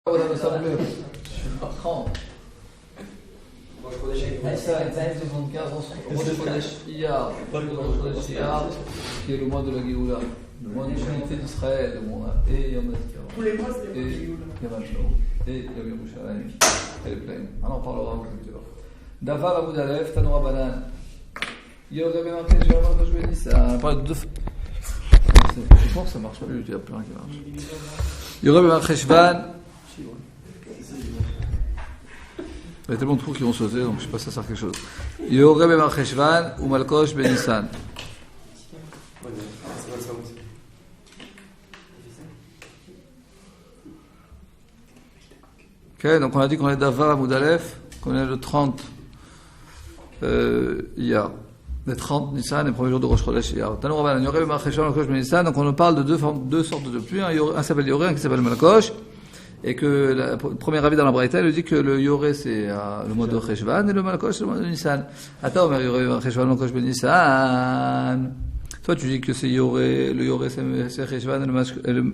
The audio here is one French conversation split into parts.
On a ça bleu. 30. Ça, 75 Iyar, qui est le mois de la Géoula, le mois de l'unité d'Israël, et Yom HaZikaron. Tous les mois, c'est le et Yom HaShalom, et Yom Yerushalayim, et les plaines. Alors on parlera un peu plus tard. Davar Abu Dalef, Tanoura Banan. Yoga Benarché, je vais voir quand je vais dire ça. On parle de deux. Je pense que ça marche plus, il y a plein qui marche. Yoga Benarché Shvan. Il y a tellement de trous qui vont sauter, donc je ne sais pas si ça sert quelque chose. Yoreh ben Marcheshvan ou Malkosh ben Nissan. Ok, donc on a dit qu'on est d'Avar à Moudalef, qu'on est le 30 Iyar. Les 30 Nissan et le premier jour de Rosh Chodesh Iyar. Tanou Rabbanan, Yoreh ben Marcheshvan, Malkosh ben Nissan. Donc on nous parle de deux sortes de pluie. Un s'appelle Yoreh, un qui s'appelle Malkosh. Et que le premier avis dans la Braïta, il dit que le Yoreh c'est le mois de Cheshvan et le Malkosh c'est le mois de Nissan. Attends, mais Yoreh, Cheshvan, Malkosh, ben Nissan. Toi, tu dis que c'est Yoreh, le Yoreh c'est Cheshvan et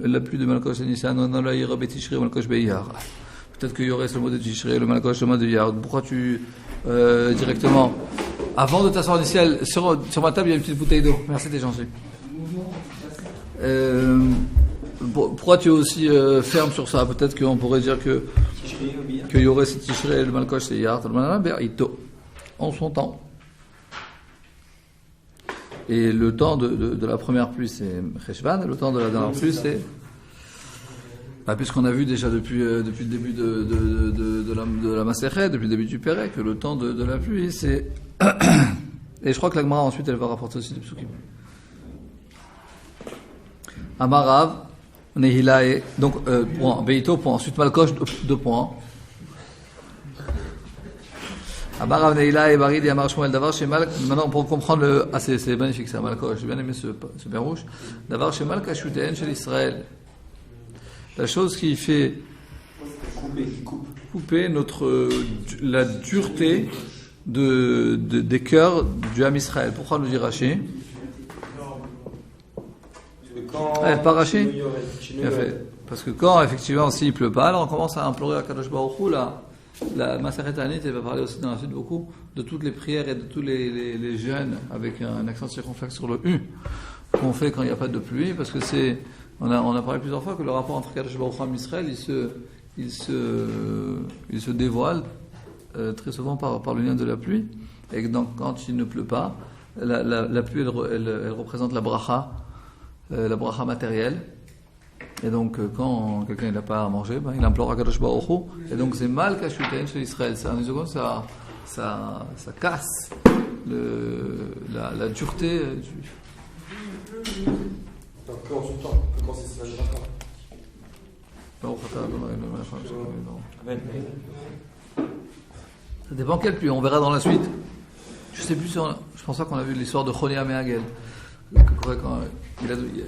la pluie de Malkosh c'est Nissan. On a la Yira Betishri, Malkosh Beyar. Peut-être que Yoreh c'est le mois de Tishri, le Malkosh c'est le mois de Yar. Pourquoi tu directement, avant de t'asseoir du ciel, sur ma table il y a une petite bouteille d'eau. Merci, t'es gentil. Pourquoi tu es aussi ferme sur ça? Peut-être qu'on pourrait dire que Yoreh c'est Tishrei, le Malkosh c'est Iyar, en son temps. Et le temps de la première pluie c'est Cheshvan, et le temps de la dernière pluie c'est... puisqu'on a vu déjà depuis le début de la Masechet, depuis le début du Pérec, que le temps de la pluie c'est... Et je crois que la Gemara ensuite elle va rapporter aussi des psukim. Amarav, Nehilae, donc point, Beito point, ensuite Malkosh 2 points. Abarav Nehilae, Barid et Amar Shmuel Davar chez Mal. Maintenant pour comprendre le. Ah c'est magnifique ça, Malkosh, j'ai bien aimé ce pain rouge. Davar chez Malkashuten chez l'Israël. La chose qui fait couper la dureté des cœurs du Ham Israël. Pourquoi nous dit Rashi? Pas Rashi. Bien fait. Parce que quand effectivement s'il pleut pas, alors on commence à implorer à Kadosh Baruch Hu, la Masechet Tanit, elle va parler aussi dans la suite beaucoup de toutes les prières et de tous les jeûnes avec un accent circonflexe sur le U qu'on fait quand il n'y a pas de pluie, parce que on a parlé plusieurs fois que le rapport entre Kadosh Baruch Hu et Israël il se dévoile très souvent par le lien de la pluie, et donc quand il ne pleut pas, la pluie elle représente la bracha matérielle. Et donc, quand quelqu'un n'a pas à manger, il implore à Kadosh Baruch Hu. Et donc, c'est mal Kashuten chez Israël. Ça casse la dureté du. Quand c'est ça, ça dépend quelle pluie. On verra dans la suite. Je sais plus si je pense pas qu'on a vu l'histoire de Chonia Meagel. Quand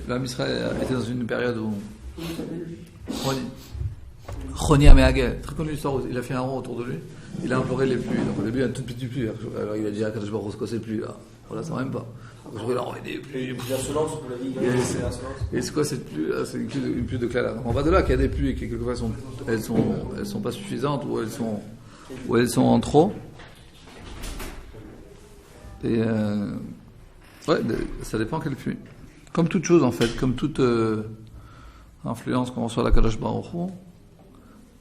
l'Am Israël était dans une période où Chonia Meagel, très connu l'histoire, il a fait un rond autour de lui, il a imploré les pluies. Donc au début il y a une toute petite pluie, alors il a dit à Kadosh Baruch Hu, c'est pluie là, voilà ça même pas. Donc il a envoyé des pluies. L'insolence, vous l'avez dit. Et c'est quoi cette pluie là? C'est une pluie de clala. Donc on va de là qu'il y a des pluies qui quelquefois elles sont pas suffisantes ou elles sont en trop. Et ça dépend quelle pluie. Comme toute chose en fait, comme toute influence qu'on reçoit à la Kadosh Baruch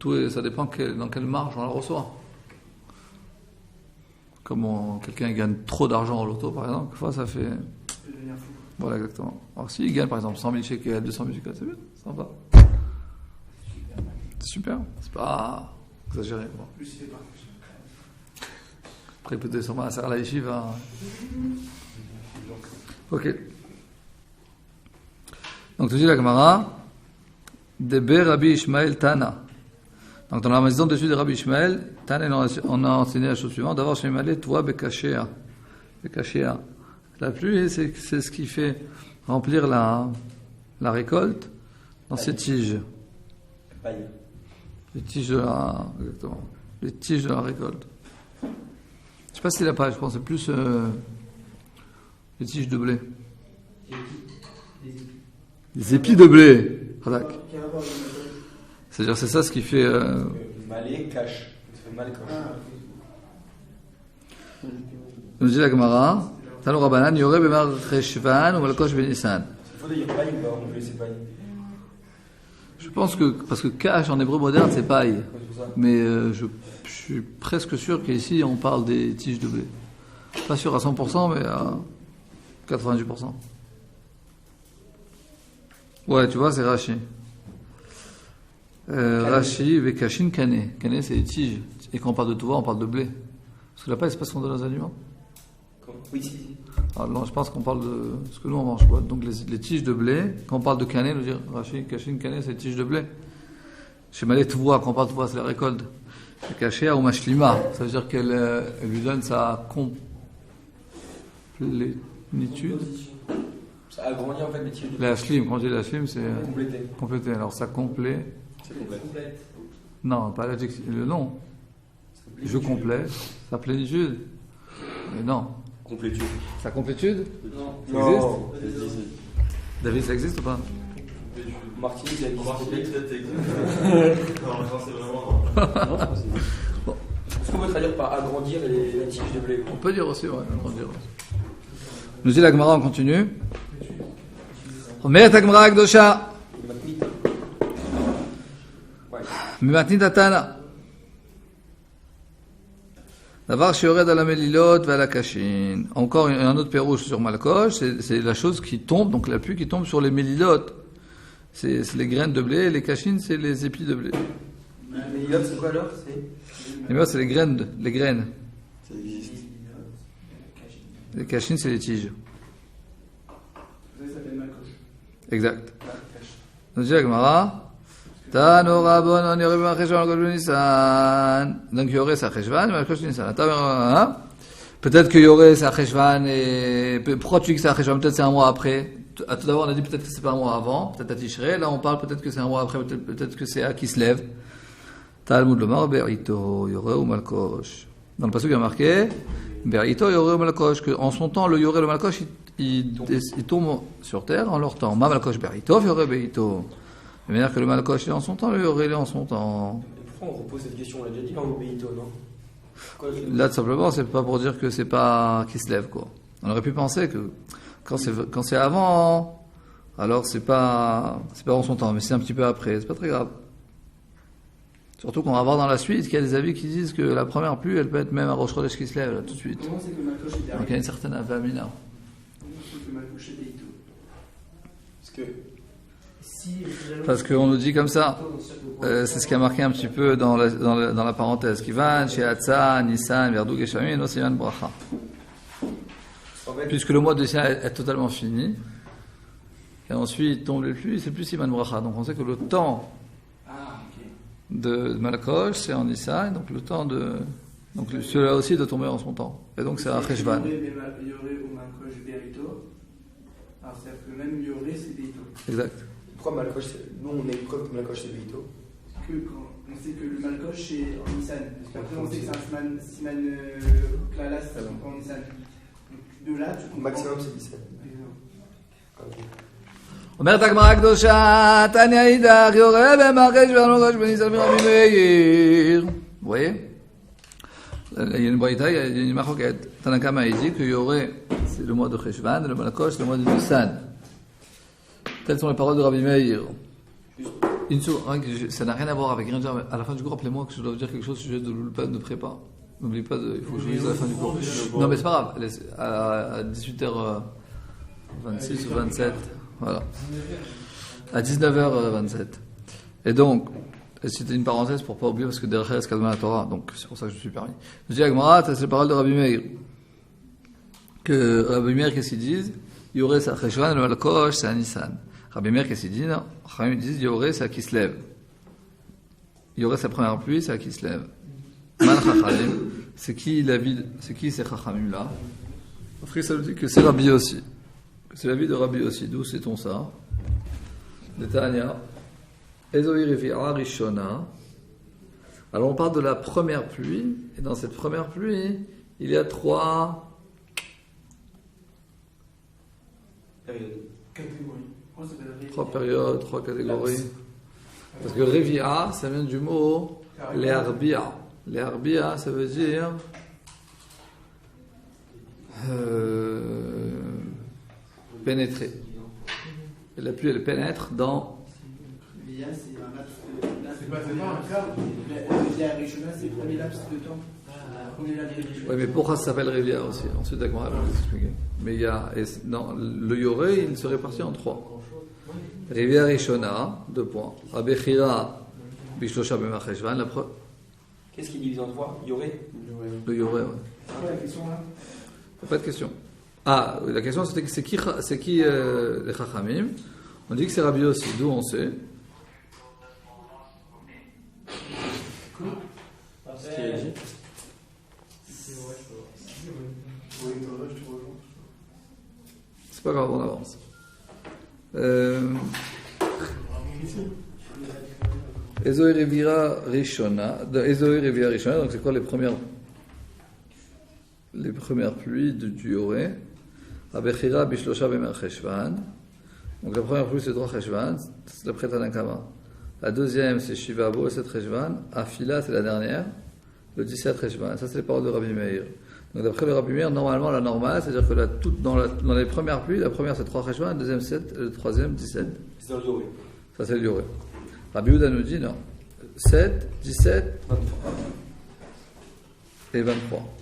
Hu, ça dépend dans quelle marge on la reçoit. Comme quelqu'un gagne trop d'argent au loto par exemple, fois ça fait... Voilà exactement. Alors s'il gagne par exemple 100 000 shekels, 200 000 shekels, c'est bien, c'est sympa. C'est super, c'est pas exagéré. Bon. Après peut-être sûrement à Sarah la Yeshiva. Ok. Donc, tu dis la Gemara, Deber Rabbi Ishmael Tana. Donc, dans la maison dessus de Rabbi Ishmael, Tana, on a enseigné la chose suivante, d'avoir chez Malé, toi, Bekashea. Bekashea. La pluie, c'est ce qui fait remplir la récolte dans ces tiges. Les tiges de exactement. Les tiges de la récolte. Je ne sais pas si c'est la paille, je pense que c'est plus les tiges de blé. Les épis de blé. C'est-à-dire, c'est ça ce qui fait. Malé, cache. Ça fait mal, cache. Nous dit la Gemara, Tano Rabbanan, Yoreh bemar Cheshvan ou Malkosh benissan. Il faut dire paille ou pas? On peut laisser paille. Je pense que, parce que cache en hébreu moderne, c'est paille. Ouais, c'est pour ça. Mais je suis presque sûr qu'ici, on parle des tiges de blé. Pas sûr à 100%, mais à 98%. Ouais, tu vois, c'est Rashi. Rashi, Vekashin, Kane. Kane, c'est les tiges. Et quand on parle de Touva, on parle de blé. Parce que la paille, c'est pas ce qu'on donne aux aliments. Oui, si. Alors, non, je pense qu'on parle de ce que nous on mange, quoi. Donc les tiges de blé, quand on parle de Kane, nous dire Rashi, Kashin, Kane, c'est les tiges de blé. Chez Malé Touva, quand on parle de Touva, c'est la récolte. C'est caché à Omashlima. Ça veut dire qu'elle lui donne sa complétude. Ça agrandit en fait les tiges de La shlim, quand on dit la shlim, c'est compléter. compléter. Alors ça complète. C'est complet. Non, pas l'adjectif, le nom. Je complète. Sa plénitude. Mais non. Complétude. Sa complétude. Non. Ça existe David, ça existe ou pas? Martinique, ça existe. Non, c'est vraiment non. Bon. Est-ce qu'on peut traduire par agrandir les tiges de blé? On peut dire aussi, ouais. On peut dire aussi. Nous dit la Gemara, on continue. Omer ta Gemara Akdosha. Mimatnit Atana. D'avoir shiured à la melilot và la kashin. Encore un autre pérouche sur Malkosh, c'est la chose qui tombe, donc la pluie qui tombe sur les melilot. C'est les graines de blé, et les kashin, c'est les épis de blé. Les melilot, c'est quoi alors? Les melilot, c'est les graines. Ça existe. Les kashin, c'est les tiges. Ça s'appelle Malkosh. Exact. Nous dit la Gemara. Tano Rabbanan Yoreh bemar Cheshvan Malkosh benissan. Donc Yoreh c'est à Cheshvan, Malkosh benissan. Peut-être que Yoreh c'est à Cheshvan et pourquoi tu dis que c'est à Cheshvan? Peut-être c'est un mois après. Tout d'abord on a dit peut-être que c'est pas un mois avant, peut-être à Tishrei. Là on parle peut-être que c'est un mois après, peut-être que c'est à Kislev. Talmud lomar Berito Yoreh ou Malkosh. Dans le passage il y a marqué Berito Yoreh ou Malkosh que en son temps le Yoreh et le Malkosh il tombe sur terre en leur temps. Ma Malkosh Berito Yoreh Berito. De manière que le Malkosh est en son temps, le Yoreh est en son temps. Et pourquoi on repose cette question? On l'a déjà dit dans l'obéito, non? Là, tout simplement, c'est pas pour dire que c'est pas qui se lève, quoi. On aurait pu penser que quand c'est avant, alors c'est pas en son temps, mais c'est un petit peu après, c'est pas très grave. Surtout qu'on va voir dans la suite qu'il y a des avis qui disent que la première pluie, elle peut être même à Rosh Chodesh qui se lève, là, tout de suite. Comment c'est que le Malkosh est Donc derrière? il y a une certaine avamina. Comment c'est que le Malkosh est Beito? Parce que Parce qu'on nous dit comme ça, c'est ce qui a marqué un petit peu dans la parenthèse. Kivan, Sheatza, Nissan, Verdug et Shami, no Siman Bracha. en fait, Puisque le mois de Siman est totalement fini, et ensuite tombe les pluies, c'est plus Siman Bracha. Donc on sait que le temps de Malkosh, c'est en Nissan, donc le temps de. Donc celui-là aussi de tomber en son temps. Et donc c'est à Cheshvan. Yoreh ou Malkosh Berito. Alors c'est-à-dire que même Yoreh c'est Beito. Exact. pourquoi Malkosh, nous on est preuve que Malkosh c'est Beito? Que quand on sait que le Malkosh c'est en Nissan. Après on sait que c'est un Siman Klalas en Nissan. Donc de là tu comprends. Maximum c'est 17. אומרת הגמרא הקדושה, תניא אידך, יורה במר חשבון ולראש בניסן ברבי מאיר. Vous voyez? Il y a une braïta, il y a une marquette. Tanakama il dit que Yoreh, c'est le mois de Cheshvan, et le Malkosh, c'est le mois de Nissan. Telles sont les paroles de Rabbi Meir. Ça n'a rien à voir avec rien. À la fin du cours, rappelez-moi que je dois vous dire quelque chose au sujet de l'ulpan de prépa. N'oubliez pas, il faut que je vous dise à la fin du cours. Non, mais c'est pas grave. À 18h26 ou 27. Voilà. À 19h27. Et donc, c'était une parenthèse pour pas oublier, parce que derrière, c'est Kadma la Torah. Donc, c'est pour ça que je me suis permis. Je dis à Gemara, c'est les paroles de Rabbi Meir. Que Rabbi Meir, qu'est-ce qu'ils disent? Yoreh, c'est à Cheshvan, le Malkosh, c'est à Nissan. Rabbi Meir, qu'est-ce qu'ils disent? Non. Ils disent Yoreh, c'est à Kislev. Yoreh, c'est la première pluie, c'est à Kislev. Man Chachamim, c'est qui ces Chachamim là? Après, ça veut dire que c'est Rabbi aussi. C'est la vie de Rabbi aussi. D'où sait-on ça? De Tanya. Ezoï Riviera Rishona. Alors on parle de la première pluie, et dans cette première pluie, il y a trois Catégorie. périodes, trois catégories. Parce que Revia, ça vient du mot Learbia. Learbia, ça veut dire pénétrer. Et la pluie, elle pénètre dans. Via, c'est un laps de temps. Via Rishona, c'est le premier laps de temps. Oui, mais pourquoi ça s'appelle Revia aussi? Ensuite, d'accord, je vais vous expliquer. Mais il y a. Non, le Yoré, il se répartit en 3. Revia Rishona, 2 points. Abechira, Bishlosha Bemacheshvan, la preuve. Qu'est-ce qu'il divise en 3? Yoré? Le Yoré, ouais. C'est quoi la question là? Pas de question. Ah, la question c'était c'est qui les Chachamim? On dit que c'est Rabbi aussi, d'où on sait. Ce qui est dit. C'est pas grave, on avance. Ezoé Revira Rishona, donc c'est quoi les premières pluies du Yoré? Abechira Bishlosha Bemer Cheshvan. Donc la première pluie c'est 3 Cheshvan, c'est d'après Tanakama. La deuxième c'est Shiva Abo, 7 Cheshvan. Afila c'est la dernière, le 17 Cheshvan. Ça c'est les paroles de Rabbi Meir. Donc d'après le Rabbi Meir, normalement la normale, c'est-à-dire que dans les premières pluies, la première c'est 3 Cheshvan, la deuxième 7, le troisième 17. C'est dans le Yoré. Ça c'est le Yoré. Rabbi Yehuda nous dit non. 7, 17 et 23.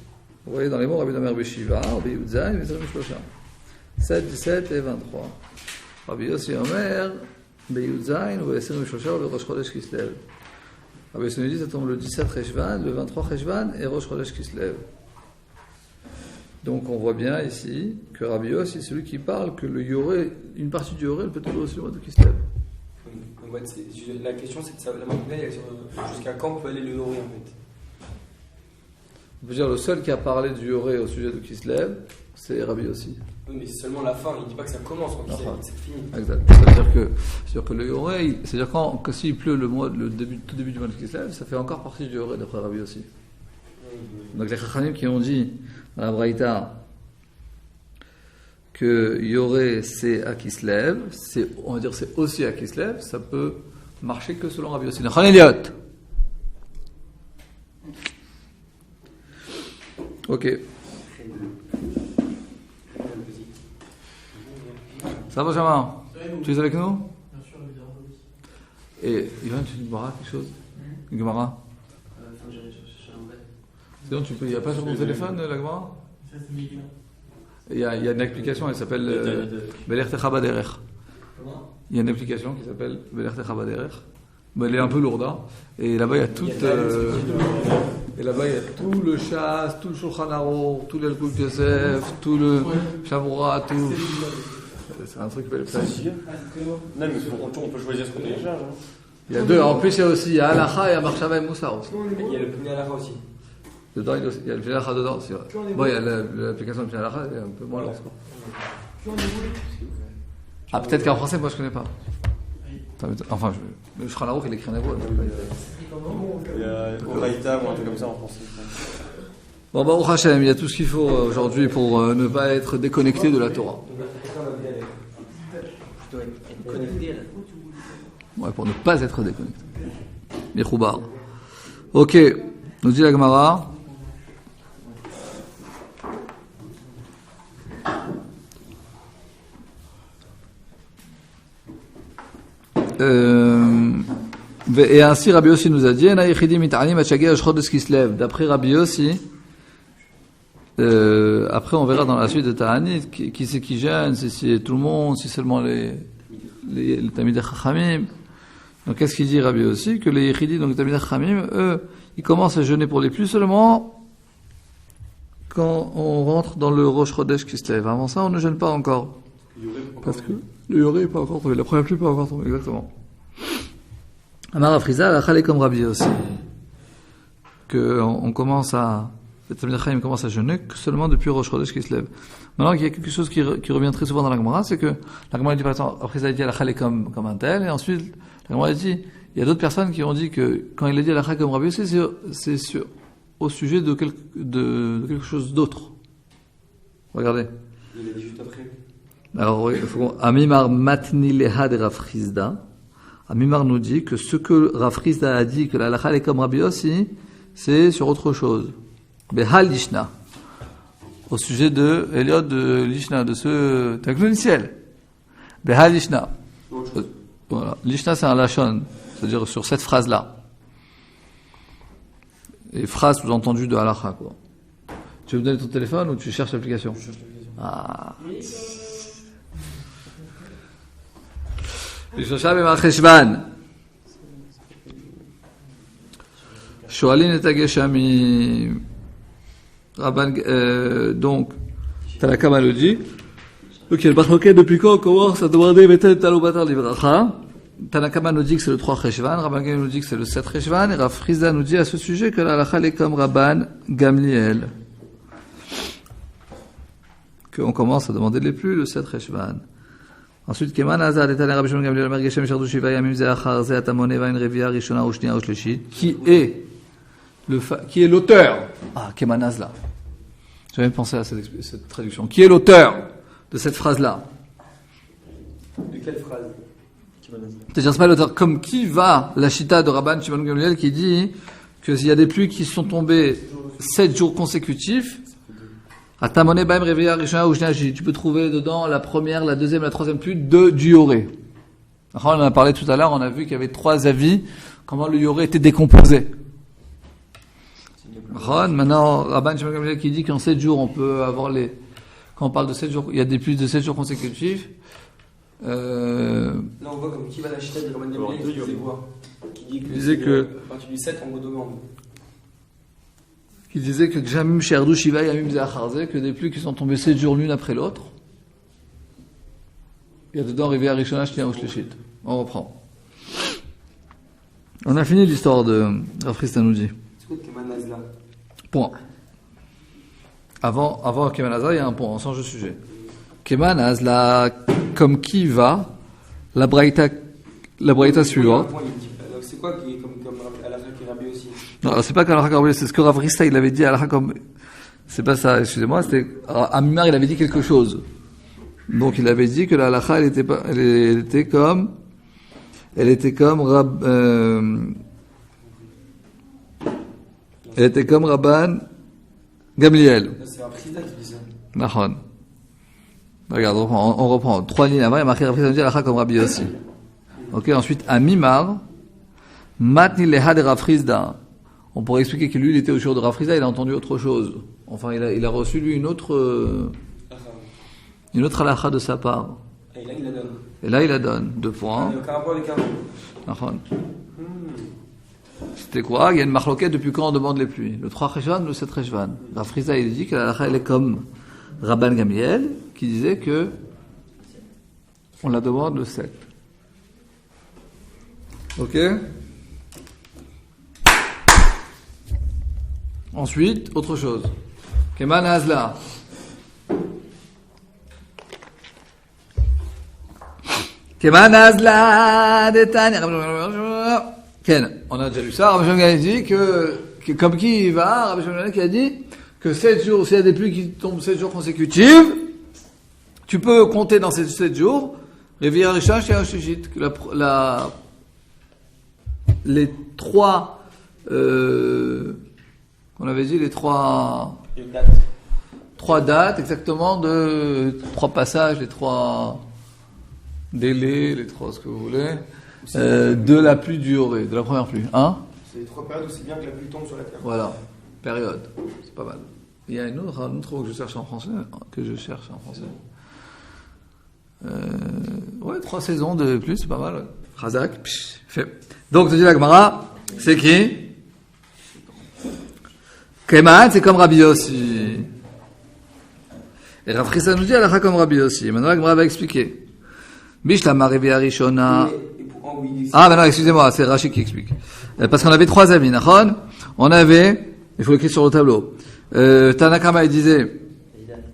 Vous voyez dans les mots Rabbi Nomer Beshiva, Rabbi Yehuda, et Vezrim Shlosha. 7, 17 et 23. Rabbi Yossi Omer, Beyudzain, ou Vezrim Shlosha, ou le Rosh Chodesh Kislev. Rabbi Yossi nous dit ça tombe le 17 Cheshvan, le 23 Cheshvan et Rosh Chodesh Kislev. Donc on voit bien ici que Rabbi Yossi c'est celui qui parle que le Yoré, une partie du Yoré, elle peut tomber aussi le mois de Kislev. La question c'est de savoir jusqu'à quand peut aller le Yoré en fait. On peut dire le seul qui a parlé du Yoré au sujet de Kislev, c'est Rabbi Yossi. Oui, mais c'est seulement la fin, il ne dit pas que ça commence quand c'est fini. Exact. C'est-à-dire que le Yoré, c'est-à-dire que s'il pleut tout début du mois de Kislev, ça fait encore partie du Yoré d'après Rabbi Yossi. Donc les Chachanim qui ont dit dans la Braïta que Yoré c'est à Kislev, on va dire c'est aussi à Kislev, ça peut marcher que selon Rabbi Yossi. Ok. Ça va, Benjamin? Tu es avec nous? Bien sûr, évidemment. Et Ivan, tu dis quelque chose? Une Gemara? Sinon, il n'y a pas sur ton téléphone la Gemara? Ça, c'est Miguel. Il y a une application, elle s'appelle Beler Techa Baderech. Il y a une application qui s'appelle Beler Techa Baderech. Elle est un peu lourde, hein. Et là-bas, il y a tout. Et là-bas, il y a tout le Shas, tout le Shulchan Aruch, tout l'Elkut Yosef, tout le Shavura, tout. C'est un truc qui peut être facile. Non, mais on peut choisir ce qu'on télécharge. Il y a deux. En plus, il y a aussi Halacha et Marshava et Moussa aussi. Il y a le Pnei Halacha aussi. Dedans, il y a le Pnei Halacha dedans aussi. Bon, il y a l'application de Pnei Halacha, elle est un peu moins lourde. Ah, peut-être qu'en français, moi, je ne connais pas. Enfin, le Shulchan Aruch, il écrit en hébreu. Il y a Oraïta ou un truc comme ça en français. Bon, Baruch Hashem, il y a tout ce qu'il faut aujourd'hui pour ne pas être déconnecté de la Torah. Ouais, pour ne pas être déconnecté. Mechoubar. Ok, nous dit la Gemara. Et ainsi Rabbi Yossi nous a dit d'après Rabbi Yossi, après on verra dans la suite de Ta'anit qui c'est qui gêne, si c'est tout le monde, si seulement les Talmidei Chachamim. Donc qu'est-ce qu'il dit Rabbi Yossi? Que les Yechidi, donc les Talmidei Chachamim, eux, ils commencent à jeûner pour les pluies seulement quand on rentre dans le Rosh Chodesh Kislev. Avant ça, on ne jeûne pas encore. Parce que le Yoré n'est pas encore tombé, la première pluie n'est pas encore tombée, exactement. Amar Afriza, la Khalé comme Rabbi Yossi. On commence à. Les Talmidei Chachamim commencent à jeûner que seulement depuis Rosh Chodesh Kislev. Maintenant, il y a quelque chose qui revient très souvent dans la Gemara, c'est que la Gemara dit par exemple, après ça a dit la Khalé comme un tel, et ensuite la Gemara dit, il y a d'autres personnes qui ont dit que quand il a dit la Khalé comme Rabbi Yossi, c'est au sujet de quelque chose d'autre. Regardez. Il a dit juste après. Alors, oui, Amimar Matni Leha de Rav Chizda. Amimar nous dit que ce que Rav Frisda a dit, que la halakha est comme Rabbi Yossi, c'est sur autre chose. Behal Lishna. Au sujet de Eliot de Lishna, de ce techniciel. Behal Lishna. Voilà. Lishna, c'est un lachon. C'est-à-dire sur cette phrase-là. Et phrase sous-entendue de halakha, quoi. Tu veux me donner ton téléphone ou tu cherches l'application? Je cherche l'application. Ah. בשלושה במרחשוון שואלים את הגשמים רבן donc Tanakama le dit donc il y a le marloquet depuis quand on commence à demander Beten Talo Batar Livracha. Tanakama nous dit que c'est le 3 Cheshvan, Rabban Gamliel nous dit que c'est le 7 Cheshvan et Rav Frisda nous dit à ce sujet que la halakha est comme Rabban Gamliel, qu'on commence à demander les plus le 7 Cheshvan. Ensuite, Keman Azad et Tana Rabbi Shimon Gamliel Amar Geshem Shardou Shiva Yamim Ze Achar Ze Atamone Va Une Revia Rishona ou Shnia ou Shleshit, qui est l'auteur. Ah, Keman Azla. J'avais pensé à cette traduction. Qui est l'auteur de cette phrase-là? De quelle phrase? C'est-à-dire, c'est pas l'auteur. Comme qui va la chita de Rabban Shimon Gamliel qui dit que s'il y a des pluies qui sont tombées 7 jours consécutifs, Atamone Baim Revia Rishona ou Shnia, tu peux trouver dedans la première, la deuxième, la troisième pluie du Yoré. On en a parlé tout à l'heure, on a vu qu'il y avait 3 avis, comment le Yoré était décomposé. Maintenant, Rabban Shimon Gamliel qui dit qu'en 7 jours, on peut avoir quand on parle de 7 jours, il y a des plus de 7 jours consécutifs. Là, on voit comme qui va la chita de Rabban Gamliel qui disait quoi? Qui disait que à partir du 7, on redemande. Qui disait que Jamim Sherdou Shiva Yamim Ze Acharze, que des pluies qui sont tombées 7 jours l'une après l'autre. Il y a dedans Rivière Rishona Shnia ou Shleshit. On reprend. On a fini l'histoire de Rav Frisda nous dit. C'est quoi Keman Azla? Point. Avant Keman Azla, il y a un point, on change de sujet. Keman Azla, comme qui va, la braïta suivante. C'est quoi qui est comme halakha qui est Rabbi aussi? Non, c'est pas qu'Alakha Rabbi, c'est ce que Rav Frisda il avait dit Alakha comme. C'est pas ça, excusez-moi, c'était. Amimar il avait dit quelque chose. Donc il avait dit que la halakha elle était comme elle était comme Rabban Gamliel. C'est Rav Frisda qui dit ça. Nahon. Regarde, on reprend. 3 lignes avant, il y a marqué Rav Frisda dit Alakha comme Rabbi aussi. Ok, ensuite Amimar Matni Leha de Rav Frisda. On pourrait expliquer que lui, il était au jour de Rav Frisda, il a entendu autre chose. Enfin, il a reçu lui une autre halakha de sa part. Et là, il la donne. Et là, il la donne. 2 points. Il n'y a aucun rapport avec un. C'était quoi? Il y a une marloquette depuis quand on demande les pluies? Le 3 Cheshvan ou le 7 Cheshvan? Rav Frisda, il dit que la halakha, elle est comme Rabban Gamliel, qui disait que on la demande le 7. Ok? Ensuite, autre chose. Keman Azla. Keman Azla Detania. Ken, on a déjà lu ça. Rabbi Shimon Gamliel dit que comme qui il va, Rabbi Shimon Gamliel qui a dit que 7 jours, s'il y a des pluies qui tombent 7 jours consécutifs, tu peux compter dans ces 7 jours, Rivière Rishon, Shnia Shleshit, que les 3, on avait dit les 3 dates exactement de 3 passages, les 3 délais, les 3 ce que vous voulez, de la pluie du Yoré, de la première pluie. Hein? C'est les 3 périodes où c'est bien que la pluie tombe sur la terre. Voilà, période, c'est pas mal. Il y a un autre mot que je cherche en français, ouais, 3 saisons de pluie, c'est pas mal. Razak, fait. Donc, tu dis la Gemara, c'est qui? Keman, c'est comme Rabbi Yossi. Et Rav Frisda nous dit halakha comme Rabbi Yossi. Maintenant, la Gemara va expliquer. Bishlama Revia Rishona. Ah, ben non, excusez-moi, c'est Rashi qui explique. Parce qu'on avait 3 avis, Nachon. On avait, il faut l'écrire sur le tableau. Tanakama, il disait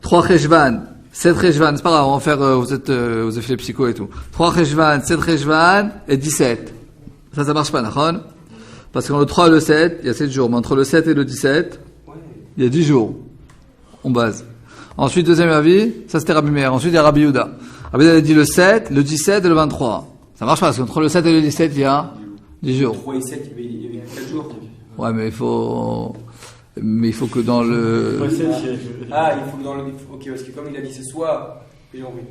3 Cheshvan, 7 Cheshvan, c'est pas grave, on va faire, vous avez fait les psychos et tout. 3 Cheshvan, 7 Cheshvan et 17. Ça marche pas, Nachon. Parce qu'entre le 3 et le 7, il y a 7 jours. Mais entre le 7 et le 17, il y a 10 jours. On base. Ensuite, deuxième avis, ça c'était Rabbi Meir. Ensuite, il y a Rabbi Yehuda. Rabbi Yehuda a dit le 7, le 17 et le 23. Ça marche pas, parce qu'entre le 7 et le 17, il y a 10 jours. 3 et 7, il y avait 4 jours. Ouais, mais il faut que dans le... Ah, il faut que dans le... Ok, parce que comme il a dit, c'est soit... J'ai compris.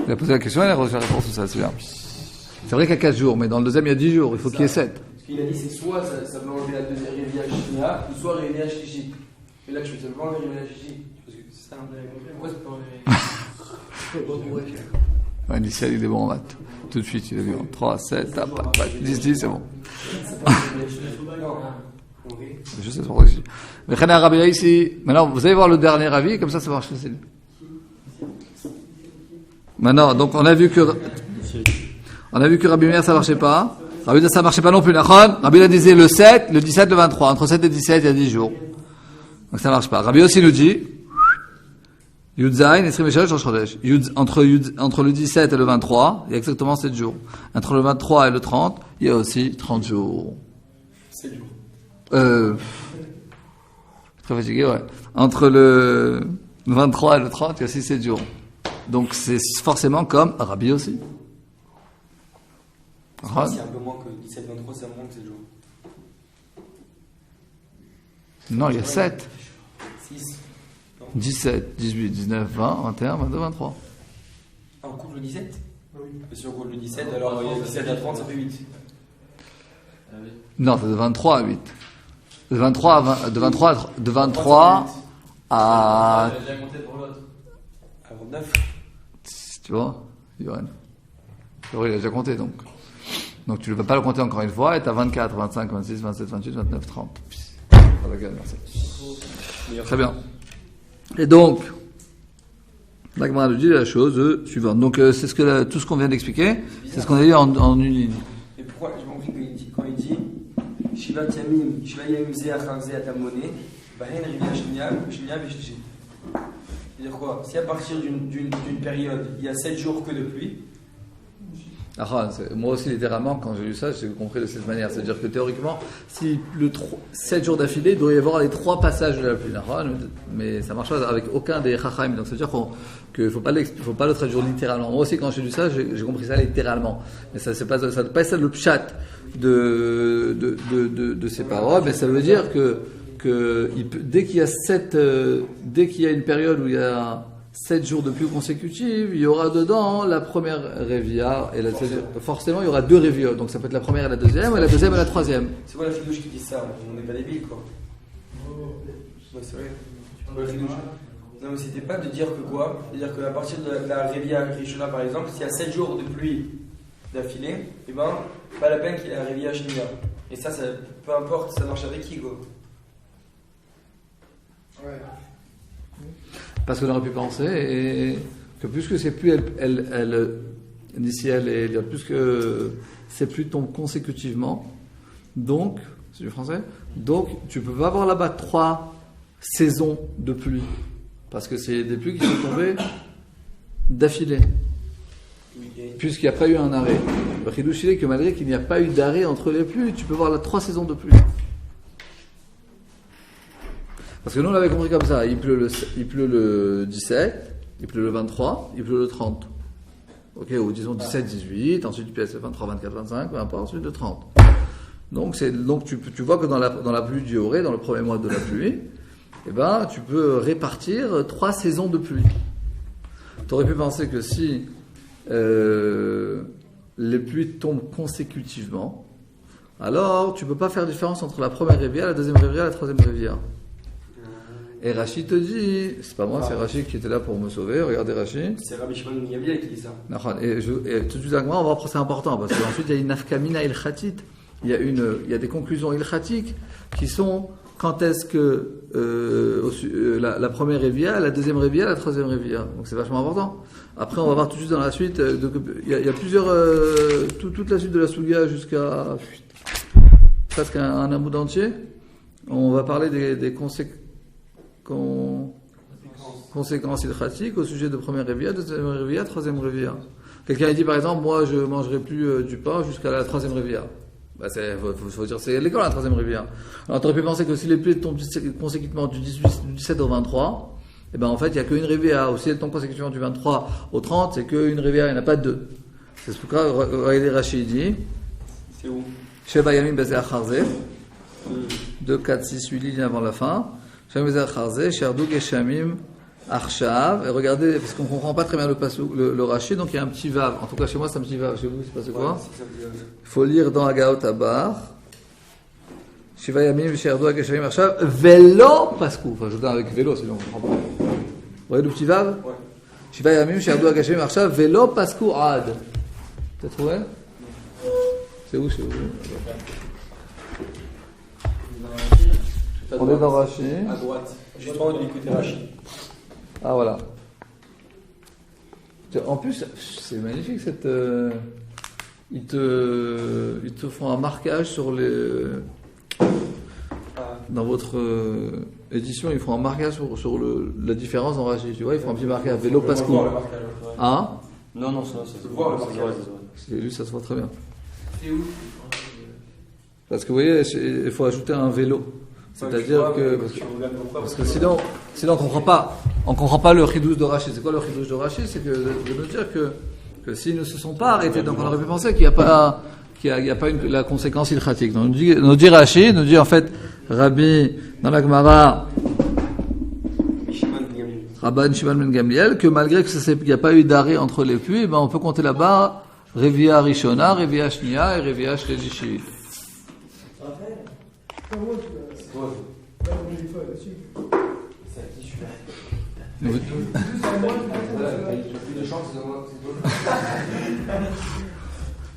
Il a posé la question, il a reçu la réponse, tout ça, c'est bien. C'est vrai qu'il y a 4 jours, mais dans le deuxième, il y a 10 jours, il faut qu'il y ait 7. Ce qu'il a dit, c'est soit ça peut enlever la deuxième réveillage Shnia, ou soit réveillage Chichi. Et là, je fais seulement enlever réveillage Chichi. Parce que c'est ça, pourquoi c'est pas enlever? Ouais, l'initial, il est bon en maths. Tout de suite, il est bon. 3, 7, 10, c'est bon. Je sais, c'est pour ça que je dis. Mais Khana Rabia ici, maintenant, vous allez voir le dernier avis, comme ça marche facile. Maintenant, donc, on a vu que Rabbi Meir, ça marchait pas. Rabbi Meir, ça marchait pas non plus. Rabbi Meir disait le 7, le 17, le 23. Entre 7 et 17, il y a 10 jours. Donc, ça marche pas. Rabbi aussi nous dit, Yud Zayin, Esrim Eshel, Rosh Chodesh. Entre le 17 et le 23, il y a exactement 7 jours. Entre le 23 et le 30, il y a aussi 30 jours. 7 jours. Très fatigué, ouais. Entre le 23 et le 30, il y a aussi 7 jours. Donc, c'est forcément comme Rabbi aussi. C'est un peu moins que 17-23, c'est moins que 7 jours. Non, il y a 7. 6. 17, 18, 19, 20, 21, 22, 23. Ah, on coupe le 17 Oui. Si on coupe le 17, alors il y a 17 à 30, ça fait 8. Non, c'est de 23 à 8. De 23 à... J'ai déjà compté pour l'autre. À 29. Tu vois, Yohan. Il a déjà compté, donc. Donc tu ne vas pas le compter encore une fois, et tu as 24, 25, 26, 27, 28, 29, 30. Voilà, merci. Très bien. Et donc, l'Agmara nous dit la chose suivante. Donc, c'est tout ce qu'on vient d'expliquer, c'est ce qu'on a dit en une ligne. Et pourquoi, j'ai compris quand il dit Shiva Yamim Ze Acharze Atamone, Bahen Rivia Shnia Veshlishi. C'est-à-dire quoi? Si à partir d'une période, il y a 7 jours que de pluie. Moi aussi, littéralement, quand j'ai lu ça, j'ai compris de cette manière. C'est-à-dire que théoriquement, si 7 jours d'affilée, il doit y avoir les 3 passages de la pluie. Mais ça ne marche pas avec aucun des Chachaim. Donc, c'est-à-dire qu'il ne faut pas le traduire littéralement. Moi aussi, quand j'ai lu ça, j'ai compris ça littéralement. Mais ça ne doit pas être le pshat de ces paroles, mais ça veut dire que dès qu'il y a une période où il y a 7 jours de pluie consécutives, il y aura dedans la première révia et forcément il y aura 2 révias, donc ça peut être la première et la deuxième, et la deuxième et la troisième. C'est quoi la fidouche qui dit ça? On n'est pas débiles, quoi. Ouais, c'est vrai. Non, mais c'était pas de dire que quoi? C'est-à-dire qu'à partir de la révia Rishona, par exemple, s'il y a 7 jours de pluie d'affilée, et ben, pas la peine qu'il y ait la révia Shnia. Et ça, peu importe, ça marche avec qui, quoi. Ouais. Parce qu'on aurait pu penser que puisque c'est plus puisque c'est plus tombe consécutivement, donc, c'est du français, donc tu peux pas avoir là-bas 3 saisons de pluie, parce que c'est des pluies qui sont tombées d'affilée, puisqu'il n'y a pas eu un arrêt. Le chidouch est que malgré qu'il n'y a pas eu d'arrêt entre les pluies, tu peux voir là 3 saisons de pluie. Parce que nous on l'avait compris comme ça, il pleut le 17, il pleut le 23, il pleut le 30. Ok, ou disons 17, 18, ensuite tu le 23, 24, 25, peu importe, ensuite le 30. Donc tu vois que dans la pluie du Horé, dans le premier mois de la pluie, eh ben, tu peux répartir 3 saisons de pluie. Tu aurais pu penser que si les pluies tombent consécutivement, alors tu peux pas faire différence entre la première révia, la deuxième révia, la troisième révia. Et Rachid te dit, c'est pas moi, c'est Rachid qui était là pour me sauver. Regardez Rachid. C'est Rabbi Shimon ben Gamliel qui dit ça. Et tout de suite, on va voir pourquoi c'est important, parce qu'ensuite il y a une nafkamina ilchatit, il y a des conclusions ilchatiques qui sont quand est-ce que la première révia, la deuxième révia, la troisième révia. Donc c'est vachement important. Après, on va voir tout de suite dans la suite. Il y a plusieurs, toute la suite de la Souga jusqu'à presque un amoud entier. On va parler des conséquences ilchatiques au sujet de première révia, deuxième révia, troisième révia. Quelqu'un a dit par exemple, moi je mangerai plus du pain jusqu'à la troisième révia. Faut dire c'est l'école la troisième révia. Alors tu aurais pu penser que si les pluies tombent consécutivement du 17 au 23, et ben en fait il n'y a qu'une révia. Ou si elles tombent consécutivement du 23 au 30, c'est qu'une révia, il n'y en a pas 2. C'est pourquoi, regardez Rachid dit, C'est où? Sheva Yamim Bezeh Acharze, 2, 4, 6, 8 lignes avant la fin. Sheva Bezeh Acharze, Sherdou Geshamim Arshav. Et regardez, parce qu'on ne comprend pas très bien le Rachid, donc il y a un petit vav. En tout cas, chez moi, c'est un petit vav. Chez vous, c'est passé quoi? Il faut lire dans Agaot Abar. Sheva Yamim Sherdou Geshamim Arshav, Velo Paskou. Enfin, je donne avec vélo, sinon on ne comprend pas. Vous voyez le petit vav? Ouais. Sheva Yamim Sherdou Geshamim Arshav, Velo Paskou Ad. T'as trouvé? C'est où chez vous? On est dans Rachid. À droite. Juste en haut de l'écouter Rachid. Ah voilà. En plus, c'est magnifique cette. Ils te font un marquage sur les. Dans votre édition, ils font un marquage sur la différence en Rachid. Tu vois, ils font un petit marquage. Vélo Pasco. Hein? Non, ça se voit, voit. Lui, ça se voit très bien. C'est où? Parce que vous voyez, il faut ajouter un vélo. C'est-à-dire que. Parce que sinon on comprend pas le chidouche de Rachid. C'est quoi le chidouche de Rachid? C'est que de nous dire que s'ils ne se sont pas arrêtés, donc on aurait pu penser qu'il n'y a pas la conséquence ilchatique. Donc nous dit Rachid, nous dit en fait Rabbi dans la Gemara, Rabban Shimon ben Gamliel, que malgré qu'il n'y a pas eu d'arrêt entre les pluies, on peut compter là-bas Revia Rishona, Revia Shnia et Revia Shlejishit.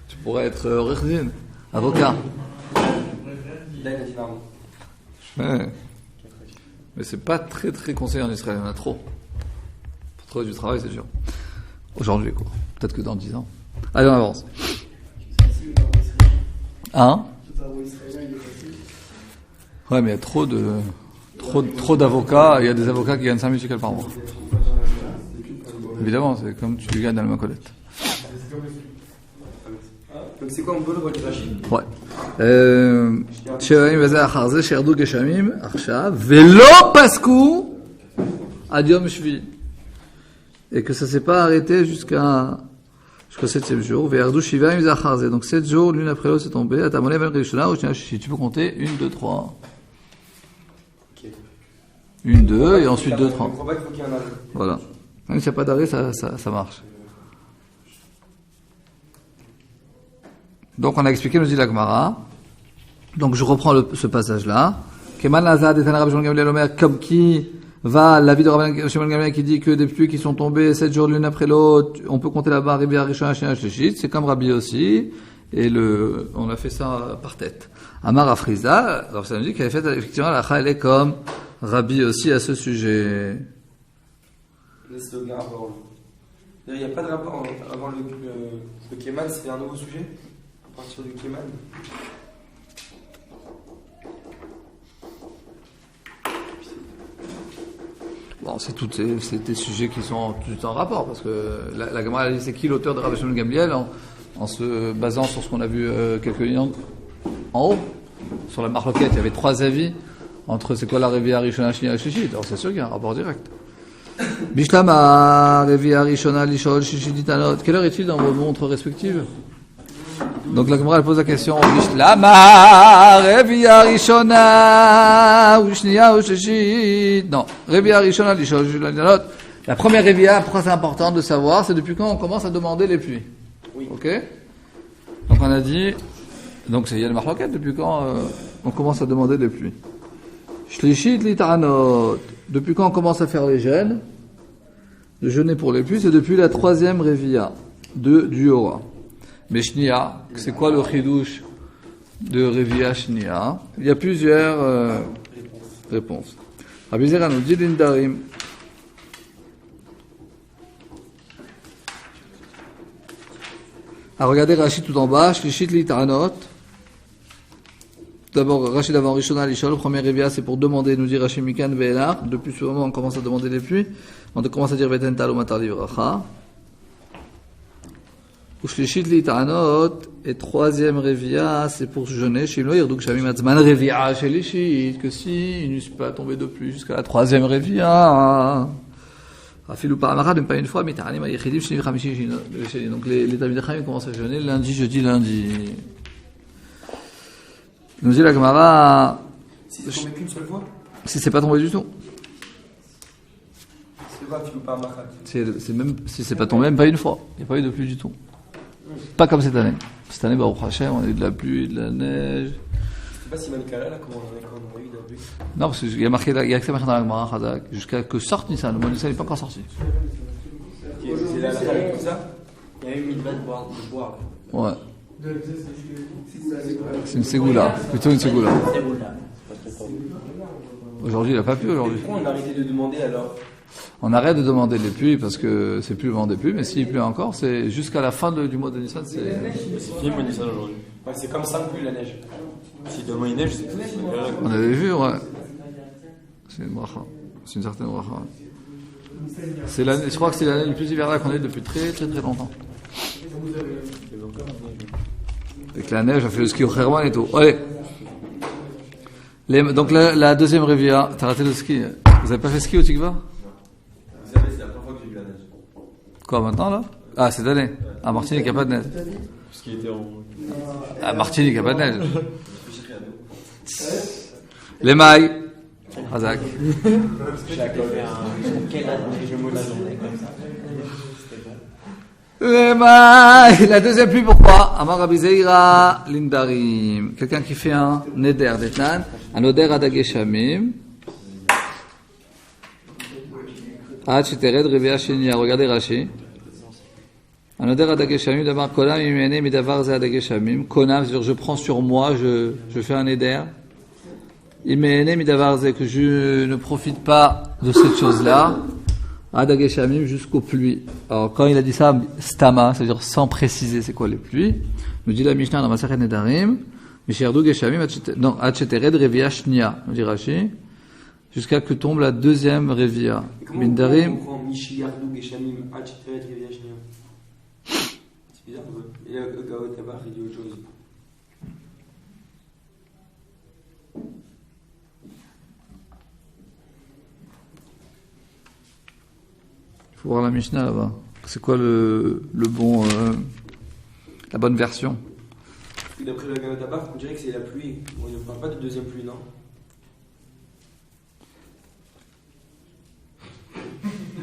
Tu pourrais être Rechdin, avocat. Ouais. Mais c'est pas très très conseillé en Israël, il y en a trop. Pour trouver du travail, c'est dur. Aujourd'hui, quoi. Peut-être que dans 10 ans. Allez, on avance. Hein? Ouais, mais il y a trop d'avocats. Il y a des avocats qui gagnent 5 000 shekels par mois. Évidemment, c'est comme tu gagnes dans le Macolet. Donc c'est quoi on peut le voter Rachid? Ouais. Shevayim Vezeh Acharze, Sherdou Geshamim, Arshav, Velo Paskou, Adiom Shvi. Et que ça s'est pas arrêté jusqu'au 7e jour. Ve'erdou Shivayim Vezeh Acharze. Donc 7 jours, l'une après l'autre, c'est tombé. Atamone Ben Rishona, tu peux compter 1, 2, 3. 1, 2, et ensuite 2, 3. Voilà. Même s'il n'y a pas d'arrêt, ça marche. Donc on a expliqué, nous dit la Gemara. Donc je reprends ce passage-là. Keman Lazad et Tanarab Shimon Gamliel Omer, comme qui va l'avis de Rabban Shimon Gamliel qui dit que des pluies qui sont tombées 7 jours l'une après l'autre, on peut compter là-bas Rivia Rishon Shnia Shlishit, c'est comme Rabbi aussi, et on a fait ça par tête. Amar Afrizda, Rav Sam dit qu'elle avait fait effectivement la Kha, elle est comme Rabbi aussi à ce sujet. Il n'y a pas de rapport avant le Keman, c'est un nouveau sujet? À partir du Keman. Bon, c'est des sujets qui sont tout en rapport, parce que la Gemara dit c'est qui l'auteur de Rabbi Shimon Gamliel en se basant sur ce qu'on a vu quelques lignes en haut, sur la marloquette, il y avait 3 avis entre c'est quoi la Revia Rishona Shnia Shlishit. Alors c'est sûr qu'il y a un rapport direct. Bishlama Revia Rishona Lishol Shishit Anot. Quelle heure est-il dans vos montres respectives? Donc la Gemara elle pose la question Bishlama Revia Rishona ou Shnia ou Shishit. Non, Revia Rishona Lishol Shishit Anot. La première Revia, pourquoi c'est important de savoir, c'est depuis quand on commence à demander les pluies. Oui. Ok? Donc on a dit, donc il y a le marloquette, depuis quand on commence à demander les pluies. Shlishit Litanot. Depuis quand on commence à faire les jeûnes, de jeûner pour les pluies, c'est depuis la 3e Revia du Hora. Mais Shnia, c'est quoi le chidouche de Revia Shnia? Il y a plusieurs réponses. Rabbi Zera nous dit l'Indarim. Regardez Rachid tout en bas, Shlishit Litanot. D'abord, Rachid avant Rishona Lishol, le premier Revia, c'est pour demander, nous dit Rachid Mikan Ve'elar. Depuis ce moment, on commence à demander les pluies. On commence à dire Ve'tental ou Matar Livracha. Ou Shlishit Litanot, et 3e Revia, c'est pour jeûner. Shimlo Yerduk Shamim Atzman Revia Shlishit, que si il n'eussent pas tombé de pluie jusqu'à la 3e Revia. Afilou Paramara, même pas une fois, mais Ta'anim Ayechidim, Sheni Chamishi, Sheni. Donc les Talmidei Chachamim commencent à jeûner lundi, jeudi, lundi. Nous dit la Gemara. Si c'est tombé qu'une seule fois, Si c'est pas tombé du tout. c'est pas Afilou Paramara. C'est même, si c'est pas tombé, même pas une fois. Il n'y a pas eu de pluie du tout. Pas comme cette année. Cette année, Baruch Hashem, on a eu de la pluie, de la neige. C'est pas si mal carré là, comment on a eu de la pluie. Non, parce qu'il y a marqué, il y a que ça marqué dans la Gemara, Chazak, jusqu'à que sorte Nissan. Le mois de Nissan n'est pas encore sorti. C'est la salle comme ça. Il y a eu une vanne de boire. Ouais. C'est une ségoula, plutôt une ségoula. Aujourd'hui, il n'a pas plu aujourd'hui. Pourquoi on a arrêté de demander alors? On arrête de demander les pluies parce que c'est plus le moment des pluies, mais s'il pleut encore, c'est jusqu'à la fin du mois de Nissan. C'est fini le Nissan aujourd'hui. Ouais, c'est comme ça plus la neige. Si demain il neige, c'est agréable. On avait vu, ouais. C'est une bracha. C'est une certaine bracha. C'est l'année, je crois que c'est l'année la plus hivernale qu'on a eu depuis très très très longtemps. Avec la neige, on fait le ski au Kherman et tout. Allez. Donc la deuxième rivière, t'as raté le ski. Vous avez pas fait ski au Tikva? Vous savez, c'est la première fois que j'ai vu la neige. Quoi maintenant là? Ah, cette année. À Martinique, il n'y a pas de neige. Parce qu'il était en. À Martinique, il n'y a pas de neige. Les mailles. Razak. Les mailles. La deuxième pluie, pourquoi? Amar Rabbi Zeira Lindarim. Quelqu'un qui fait un neder d'Etnan, un neder adageshamim. Ad shetered revia shenia. Regardez Rashi. Un neder adageshamim d'abord konam imene midavar ze adageshamim. Konam, c'est-à-dire je prends sur moi, je fais un neder. Imene midavar ze, que je ne profite pas de cette chose-là. Adageshamim jusqu'aux pluies. Alors quand il a dit ça, stama, c'est-à-dire sans préciser c'est quoi les pluies, nous dit la Mishnah dans Masachet Nedarim, Misherdu Geshamim, non, Atchetered Revia Shnia, nous dit Rashi, jusqu'à que tombe la deuxième Revia. Mindarim. Comment on comprend Mishiardu Geshamim, Atchetered Revia Shnia? C'est bizarre, ouais. Et là, Gaot Tabar, il dit autre chose. Il faut voir la Mishnah là-bas. C'est quoi le bon, la bonne version? D'après le Gaot Tabar, on dirait que c'est la pluie. On ne parle pas de deuxième pluie, non?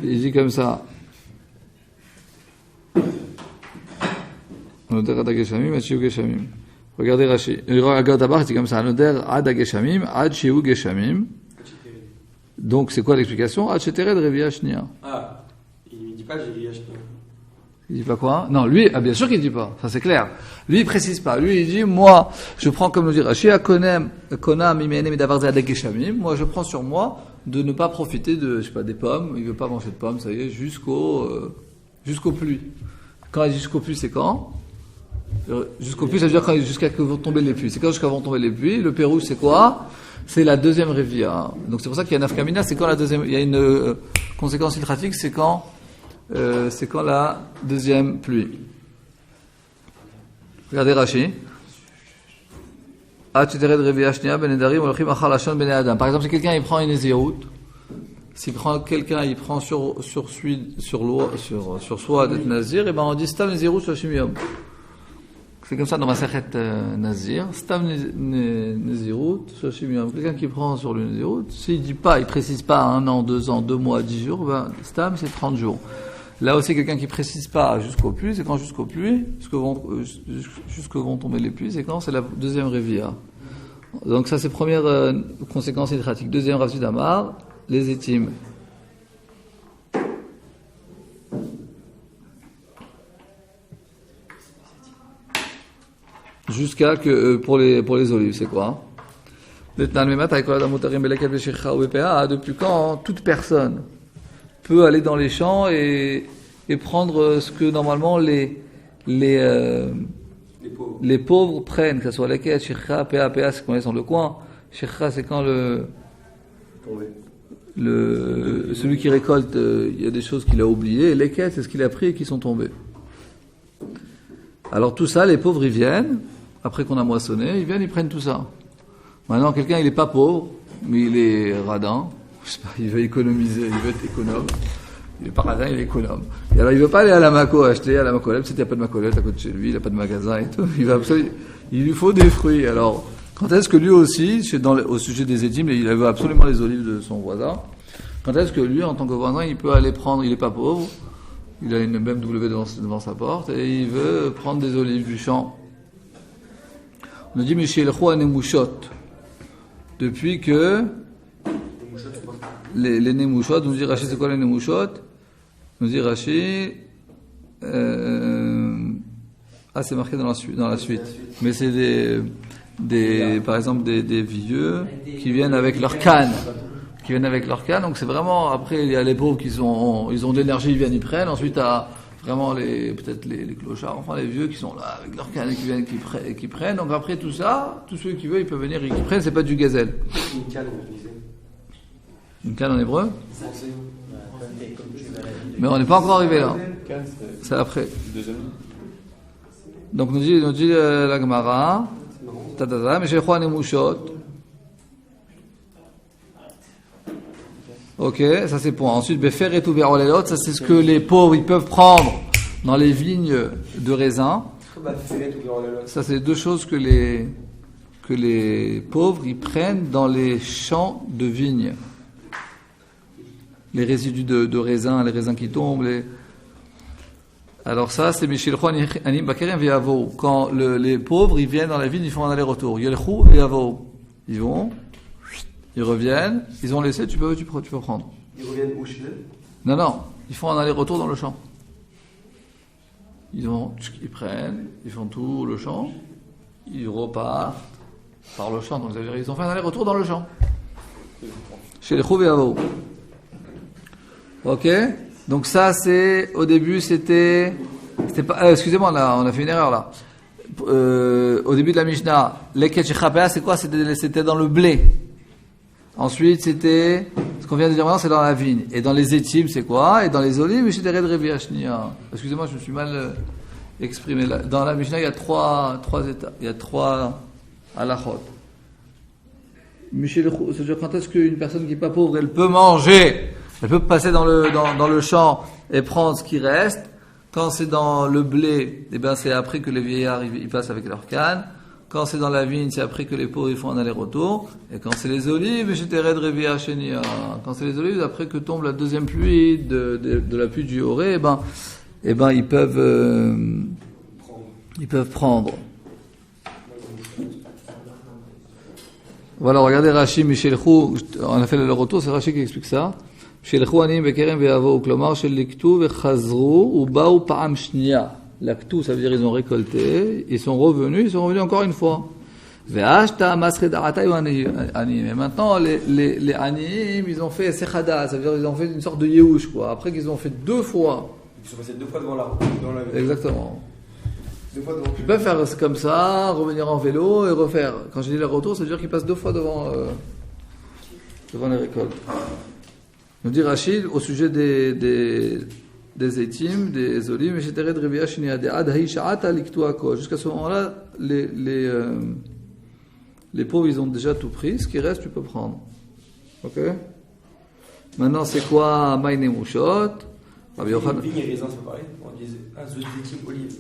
Il dit comme ça. Noder ad geshamim, ad shiu geshamim. Regardez Rashi. Le Gaot Tabar, il dit comme ça. Noder ad geshamim, ad shiu geshamim. Donc c'est quoi l'explication? Ad shetered revia shnia. Ah. Il dit pas j'ai Revia Shnia. Il dit pas quoi? Non, lui, bien sûr qu'il dit pas. Ça c'est clair. Lui, il précise pas. Lui, il dit, moi, je prends comme nous dire, moi, je prends sur moi de ne pas profiter de, je sais pas, des pommes. Il veut pas manger de pommes, ça y est, jusqu'aux pluies. Quand il dit jusqu'aux pluies, c'est quand? Jusqu'aux pluies, ça veut dire jusqu'à que vont tomber les pluies. C'est quand jusqu'à vont tomber les pluies. Le Pérou, c'est quoi? C'est la deuxième rivière. Donc c'est pour ça qu'il y a nafkamina, c'est quand la deuxième, il y a une conséquence iltratique, c'est quand la deuxième pluie. Regardez Rashi. Par exemple, si quelqu'un il prend une nézirut, si quelqu'un il prend sur soi d'être nazir, et ben on dit stam nézirut shloshim yom. C'est comme ça dans ma Masachet Nazir. Stam Nezirut, shloshim yom. Quelqu'un qui prend sur le Nezirut, s'il dit pas, il précise pas 1 an, 2 ans, 2 mois, 10 jours, ben Stam c'est 30 jours. Là aussi, quelqu'un qui précise pas jusqu'aux pluies, c'est quand jusqu'aux pluies, jusque vont tomber les pluies, c'est quand c'est la deuxième Revia. Donc ça c'est première conséquence hydratique. Deuxième Rav Damar, les étimes. Jusqu'à que pour les olives, c'est quoi? Depuis quand toute personne peut aller dans les champs et prendre ce que normalement les pauvres prennent, que ce soit leket, shircha, pa, c'est quand ils sont dans le coin. Shircha, c'est quand celui qui récolte, il y a des choses qu'il a oubliées. Leket, c'est ce qu'il a pris et qui sont tombés. Alors tout ça, les pauvres, ils viennent, après qu'on a moissonné, ils viennent, ils prennent tout ça. Maintenant, quelqu'un, il n'est pas pauvre, mais il est radin, je sais pas, il veut économiser, il veut être économe. Il est paradin, il est économe. Et alors il veut pas aller à la Mako acheter, à la Macolette, parce qu'il n'y a pas de Macolette à côté de chez lui, il n'a pas de magasin et tout. Il lui faut des fruits. Alors, quand est-ce que lui aussi, au sujet des étimes, il veut absolument les olives de son voisin, quand est-ce que lui, en tant que voisin, il peut aller prendre, il n'est pas pauvre, il a une BMW devant sa porte, et il veut prendre des olives du champ. On nous dit, Michel Roua Nemouchot. Depuis que les Nemouchot, nous dit Rachid, c'est quoi les Nemouchot? Nous dit Rachid, c'est marqué dans la suite. Mais c'est par exemple, des vieux qui viennent avec leur canne. Donc c'est vraiment, après, il y a les pauvres ils ont de l'énergie, ils viennent, ils prennent. Ensuite, t'as vraiment peut-être les clochards, enfin les vieux qui sont là avec leur canne et qui viennent, qui prennent. Donc après tout ça, tous ceux qui veulent, ils peuvent venir et qui prennent, c'est pas du gazelle. Une canne, on disait. Une canne en hébreu? Mais on n'est pas encore arrivé là. C'est après. Donc nous dit la Gemara, mais chez Juan et Mouchot. Ok, ça c'est pour. Ensuite, Befer et tout vers les autres, ça c'est ce que les pauvres ils peuvent prendre dans les vignes de raisin. Ça c'est deux choses que les pauvres ils prennent dans les champs de vignes. Les résidus de raisin, les raisins qui tombent. Alors ça c'est Mishil Juan Anim Bakerem Ve'avo. Quand les pauvres ils viennent dans la vigne, ils font un aller-retour. Yelchou Ve'avo. Ils vont. Ils reviennent, ils ont laissé, tu peux prendre. Ils reviennent où chez eux? Non, ils font un aller-retour dans le champ. Ils prennent, ils font tout le champ, ils repartent par le champ. Donc ça veut dire ils ont fait un aller-retour dans le champ. Chez les Chouvéavo. Ok? Donc ça c'est, au début c'était pas, excusez-moi là, on a fait une erreur là. Au début de la Mishnah, les Ketchechapéa c'est quoi? C'était dans le blé. Ensuite, c'était, ce qu'on vient de dire maintenant, c'est dans la vigne. Et dans les étimes, c'est quoi? Et dans les olives, c'était Red Reviashnia. Excusez-moi, je me suis mal exprimé. Dans la Mishnah, il y a trois états. Il y a 3 halachot. C'est-à-dire, quand est-ce qu'une personne qui n'est pas pauvre, elle peut manger? Elle peut passer dans le champ et prendre ce qui reste. Quand c'est dans le blé, eh ben, c'est après que les vieillards, ils passent avec leur canne. Quand c'est dans la vigne, c'est après que les pauvres ils font un aller-retour. Et quand c'est les olives, quand c'est les olives, après que tombe la deuxième pluie de la pluie du Horé, ils peuvent prendre. Voilà, regardez Rashi, Michel Chou, on a fait le retour, c'est Rashi qui explique ça. Michel Chou anim bekerem ve'avo, klomar shel liktu vechazru ubau pa'am shnia. L'actu, ça veut dire ils ont récolté, ils sont revenus encore une fois. Mais maintenant, les anim, ils ont fait sechada, ça veut dire ils ont fait une sorte de yeouch, quoi. Après qu'ils ont fait 2 fois. Ils sont passés 2 fois devant la Exactement. 2 fois devant. Ils peuvent faire comme ça, revenir en vélo et refaire. Quand je dis le retour, ça veut dire qu'ils passent 2 fois devant les récoltes. Nous dit Rachid, au sujet des étimes, des olives, jusqu'à ce moment-là, les pauvres, ils ont déjà tout pris. Ce qui reste, tu peux prendre. Ok? Maintenant, c'est quoi Maïne Mouchot? Vigne et raisin, c'est pareil. On disait étimes olives.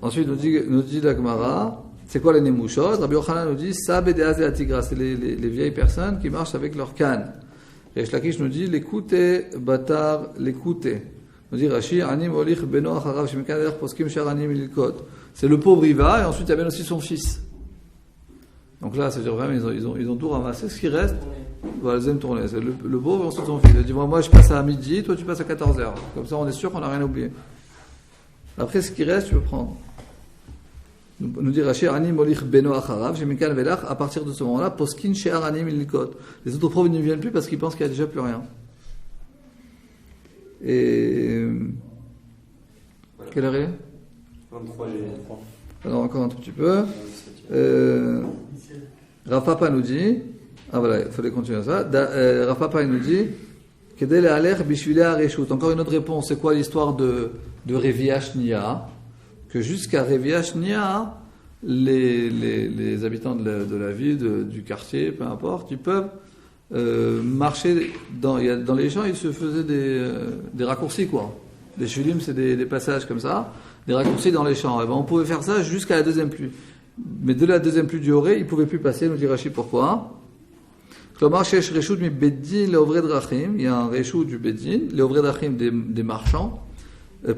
Ensuite, nous dit la Gemara, c'est quoi les Nemouchot? Rabbi Yochanan nous dit, Sabé de Azé Atigra, c'est les vieilles personnes qui marchent avec leur canne. Et Shlakish nous dit, l'écoutez, bâtard, l'écoutez. Nous dit Rashi, Anim Olich Beno Acharav, Shemikader Poskim Shar Anim Ilkot. C'est le pauvre, il va, et ensuite il y a bien aussi son fils. Donc là, c'est-à-dire vraiment, ils ont tout ramassé. Ce qui reste, voilà, la deuxième tournée. C'est le pauvre et ensuite son fils. Il dit, moi je passe à midi, toi tu passes à 14h. Comme ça, on est sûr qu'on n'a rien oublié. Après, ce qui reste, tu peux prendre. Nous dit Rashi, Anim Olich Beno Acharav, Shemikal Velach, à partir de ce moment-là, Poskin Shar Anim Ilkot. Les autres pauvres ne viennent plus parce qu'ils pensent qu'il n'y a déjà plus rien. Et. Quelle heure il est? 23, j'ai 23. Alors, encore un tout petit peu. Rav Papa nous dit, voilà, il fallait continuer ça. Rav Papa il nous dit, Kedel Alech Bishvile Areshut. Encore une autre réponse. C'est quoi l'histoire de Reviashnia? Que jusqu'à Reviashnia, les habitants de la ville, du quartier, peu importe, ils peuvent marcher dans les champs, ils se faisaient des raccourcis, quoi. Des shulim, c'est des passages comme ça, des raccourcis dans les champs. Et ben, on pouvait faire ça jusqu'à la deuxième pluie. Mais de la deuxième pluie du Horé, ils ne pouvaient plus passer, nous dit Rashi, pourquoi? Il y a un réchout du Beddin, les Ovred Drachim des marchands,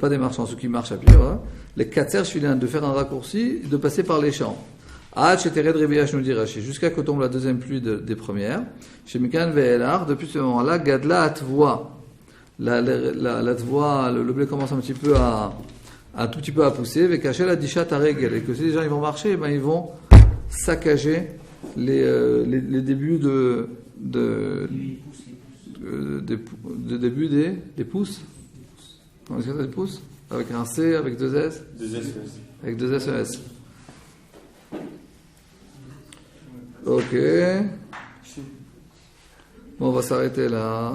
pas des marchands, ceux qui marchent à pied, hein. Les Katser Shvilin, de faire un raccourci, de passer par les champs. Jusqu'à que tombe la deuxième pluie des premières. Chez Mikan Ve'elar, depuis ce moment-là, Gadla Atvoa. La tvoa, le blé commence un petit peu un tout petit peu à pousser. Vekaché la dishat à règle. Et que si les gens ils vont marcher, ben ils vont saccager les débuts début des pousses. Comment est-ce que c'est des pousses? Avec un C, avec deux S? Deux S. Avec deux SES. Ok. Bon, on va s'arrêter là.